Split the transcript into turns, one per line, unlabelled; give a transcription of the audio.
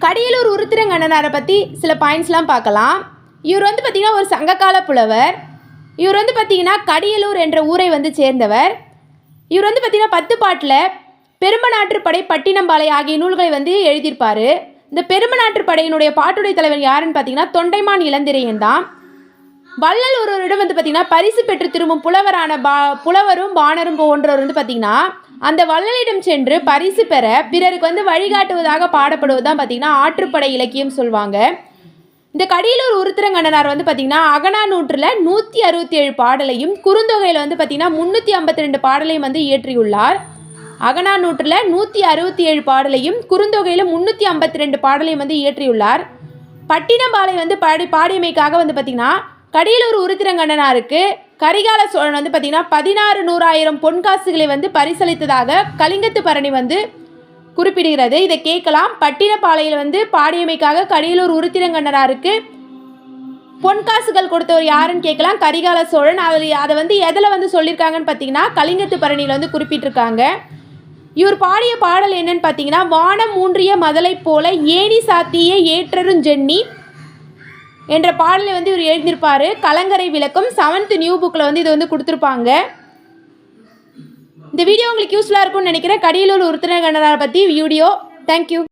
கடியலூர் உருத்திரங்கண்ணனாரை பற்றி சில பாயிண்ட்ஸ்லாம் பார்க்கலாம். இவர் வந்து பார்த்திங்கன்னா ஒரு சங்ககால புலவர். இவர் வந்து பார்த்திங்கன்னா கடியலூர் என்ற ஊரை வந்து சேர்ந்தவர். இவர் வந்து பார்த்திங்கன்னா 10 பாட்டில் பெரும்பநாட்டுப்படை, பட்டினம்பாலை ஆகிய நூல்களை வந்து எழுதியிருப்பார். இந்த பெரும்பநாட்டுப்படையினுடைய பாட்டுடை தலைவர் யாருன்னு பார்த்திங்கன்னா தொண்டைமான் இளந்திரையன் தான். வள்ளல் ஒருவரிடம் வந்து பார்த்திங்கன்னா பரிசு பெற்று திரும்பும் புலவரான புலவரும் பாணரும் போன்றவர் வந்து பார்த்திங்கன்னா அந்த வள்ளலிடம் சென்று பரிசு பெற பிறருக்கு வந்து வழிகாட்டுவதாக பாடப்படுவது தான் பார்த்திங்கன்னா ஆற்றுப்படை இலக்கியம் சொல்லுவாங்க. இந்த கடியலூர் உருத்திரங்கண்ணனார் வந்து பார்த்திங்கன்னா அகநானூற்றில் 167 பாடலையும் குறுந்தொகையில் வந்து பார்த்திங்கன்னா 352 பாடலையும் வந்து இயற்றியுள்ளார். அகநானூற்றில் 167 பாடலையும் குறுந்தொகையில் 352 பாடலையும் வந்து இயற்றியுள்ளார். பட்டினம்பாலை வந்து பாடியமைக்காக வந்து பார்த்திங்கன்னா கடியலூர் உருத்திரங்கண்ணனாருக்கு கரிகால சோழன் வந்து பார்த்திங்கன்னா 16,100,000 பொன்காசுகளை வந்து பரிசளித்ததாக கலிங்கத்து பரணி வந்து குறிப்பிடுகிறது. இதை கேட்கலாம். பட்டினப்பாளையில் வந்து பாடியமைக்காக கடியலூர் உருத்திரங்கண்ணனாருக்கு பொன்காசுகள் கொடுத்தவர் யாருன்னு கேட்கலாம். கரிகால சோழன். அதை வந்து எதில் வந்து சொல்லியிருக்காங்கன்னு பார்த்தீங்கன்னா கலிங்கத்து பரணியில் வந்து குறிப்பிட்டிருக்காங்க. இவர் பாடிய பாடல் என்னன்னு பார்த்தீங்கன்னா வானம் ஊன்றிய மதலை போல ஏணி சாத்திய ஏற்றருஞ்சென்னி என்ற பாடலை வந்து இவர் எழுதியிருப்பார். கலங்கரை விளக்கம் 7th நியூ புக்கில் வந்து இது வந்து கொடுத்துருப்பாங்க. இந்த வீடியோ உங்களுக்கு யூஸ்ஃபுல்லாக இருக்கும்னு நினைக்கிறேன். கடியலூர் உருத்திரங்கண்ணனாரை பற்றி வீடியோ. தேங்க்யூ.